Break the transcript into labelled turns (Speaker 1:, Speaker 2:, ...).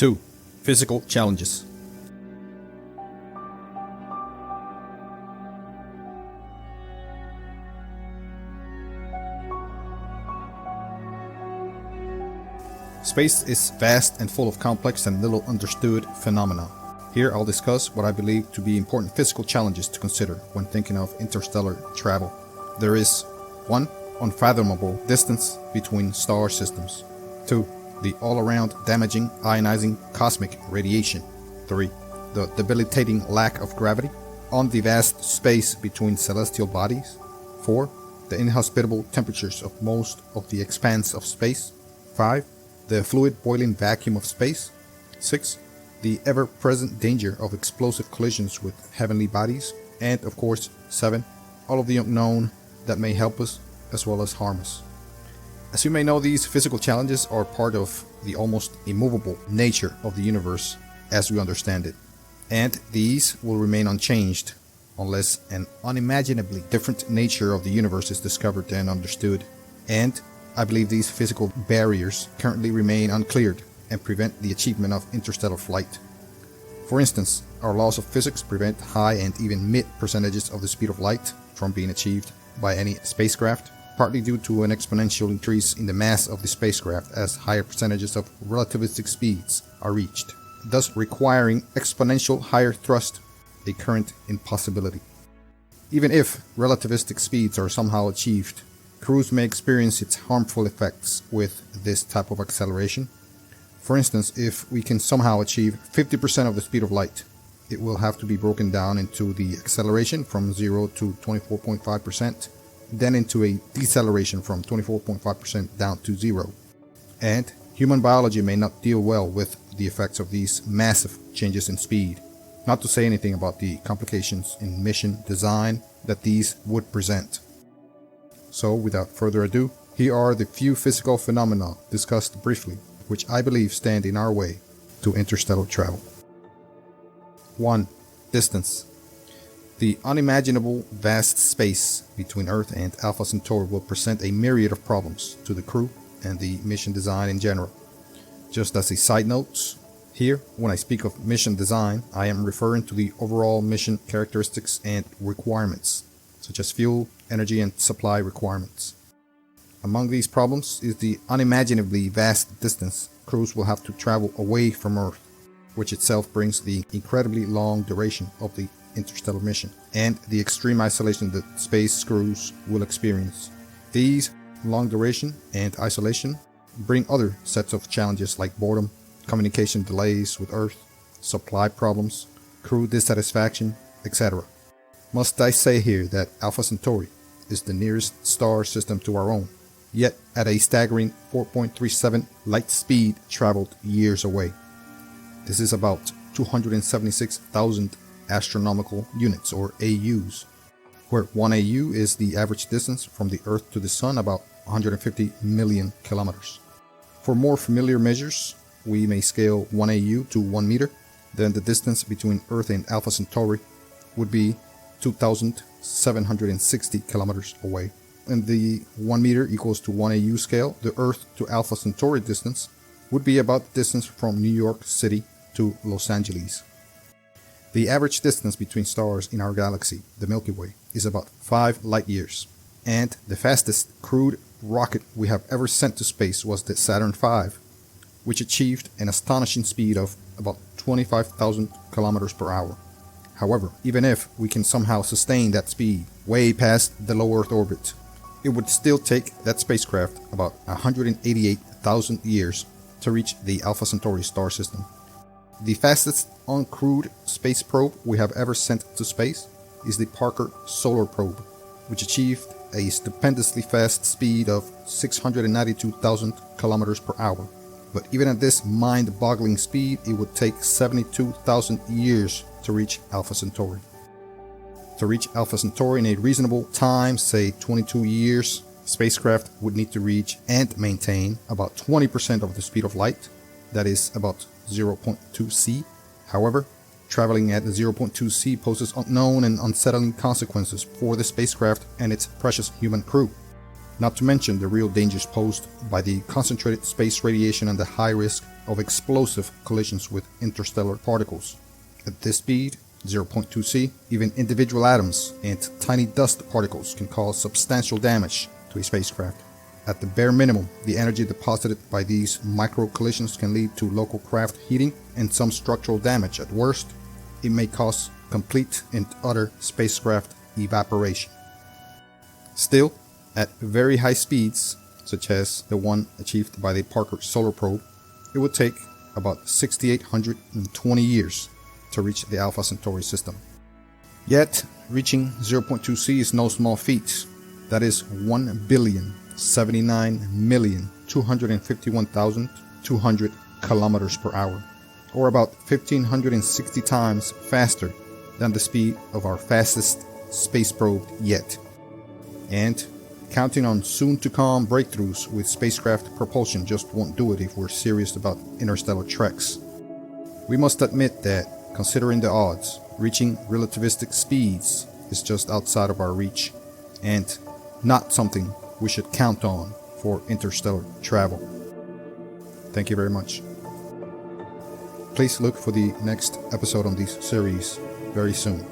Speaker 1: 2. Physical challenges. Space is vast and full of complex and little understood phenomena. Here I'll discuss what I believe to be important physical challenges to consider when thinking of interstellar travel. There is 1. Unfathomable distance between star systems. 2. The all-around damaging, ionizing cosmic radiation. 3. The debilitating lack of gravity on the vast space between celestial bodies. 4. The inhospitable temperatures of most of the expanse of space. 5. The fluid boiling vacuum of space. 6. The ever-present danger of explosive collisions with heavenly bodies. And of course, 7. All of the unknown that may help us as well as harm us. As you may know, these physical challenges are part of the almost immovable nature of the universe as we understand it. And these will remain unchanged unless an unimaginably different nature of the universe is discovered and understood. And I believe these physical barriers currently remain uncleared and prevent the achievement of interstellar flight. For instance, our laws of physics prevent high and even mid percentages of the speed of light from being achieved by any spacecraft, partly due to an exponential increase in the mass of the spacecraft as higher percentages of relativistic speeds are reached, thus requiring exponential higher thrust, a current impossibility. Even if relativistic speeds are somehow achieved, crews may experience its harmful effects with this type of acceleration. For instance, if we can somehow achieve 50% of the speed of light, it will have to be broken down into the acceleration from 0 to 24.5%, then into a deceleration from 24.5% down to 0. And human biology may not deal well with the effects of these massive changes in speed, not to say anything about the complications in mission design that these would present. So, without further ado, here are the few physical phenomena discussed briefly, which I believe stand in our way to interstellar travel. 1. Distance. The unimaginable vast space between Earth and Alpha Centauri will present a myriad of problems to the crew and the mission design in general. Just as a side note, here, when I speak of mission design, I am referring to the overall mission characteristics and requirements, such as fuel, energy, and supply requirements. Among these problems is the unimaginably vast distance crews will have to travel away from Earth, which itself brings the incredibly long duration of the interstellar mission and the extreme isolation that space crews will experience. These long duration and isolation bring other sets of challenges like boredom, communication delays with Earth, supply problems, crew dissatisfaction, etc. Must I say here that Alpha Centauri is the nearest star system to our own, yet at a staggering 4.37 light speed traveled years away. This is about 276,000 astronomical units, or AUs, where 1 AU is the average distance from the Earth to the Sun, about 150 million kilometers. For more familiar measures, we may scale 1 AU to 1 meter, then the distance between Earth and Alpha Centauri would be 2,760 kilometers away. And the 1 meter equals to 1 AU scale, the Earth to Alpha Centauri distance would be about the distance from New York City to Los Angeles. The average distance between stars in our galaxy, the Milky Way, is about 5 light years. And the fastest crewed rocket we have ever sent to space was the Saturn V, which achieved an astonishing speed of about 25,000 kilometers per hour. However, even if we can somehow sustain that speed way past the low Earth orbit, it would still take that spacecraft about 188,000 years to reach the Alpha Centauri star system. The fastest uncrewed space probe we have ever sent to space is the Parker Solar Probe, which achieved a stupendously fast speed of 692,000 kilometers per hour. But even at this mind-boggling speed, it would take 72,000 years to reach Alpha Centauri. To reach Alpha Centauri in a reasonable time, say 22 years, spacecraft would need to reach and maintain about 20% of the speed of light, that is about 0.2 c. However, traveling at 0.2 c poses unknown and unsettling consequences for the spacecraft and its precious human crew. Not to mention the real dangers posed by the concentrated space radiation and the high risk of explosive collisions with interstellar particles. At this speed, 0.2 C, even individual atoms and tiny dust particles can cause substantial damage to a spacecraft. At the bare minimum, the energy deposited by these micro collisions can lead to local craft heating and some structural damage. At worst, it may cause complete and utter spacecraft evaporation. Still, at very high speeds, such as the one achieved by the Parker Solar Probe, it would take about 6,820 years to reach the Alpha Centauri system. Yet, reaching 0.2 C is no small feat. That is 1,079,251,200 kilometers per hour, or about 1,560 times faster than the speed of our fastest space probe yet. And counting on soon-to-come breakthroughs with spacecraft propulsion just won't do it if we're serious about interstellar treks. We must admit that, considering the odds, reaching relativistic speeds is just outside of our reach, and not something we should count on for interstellar travel. Thank you very much. Please look for the next episode on this series very soon.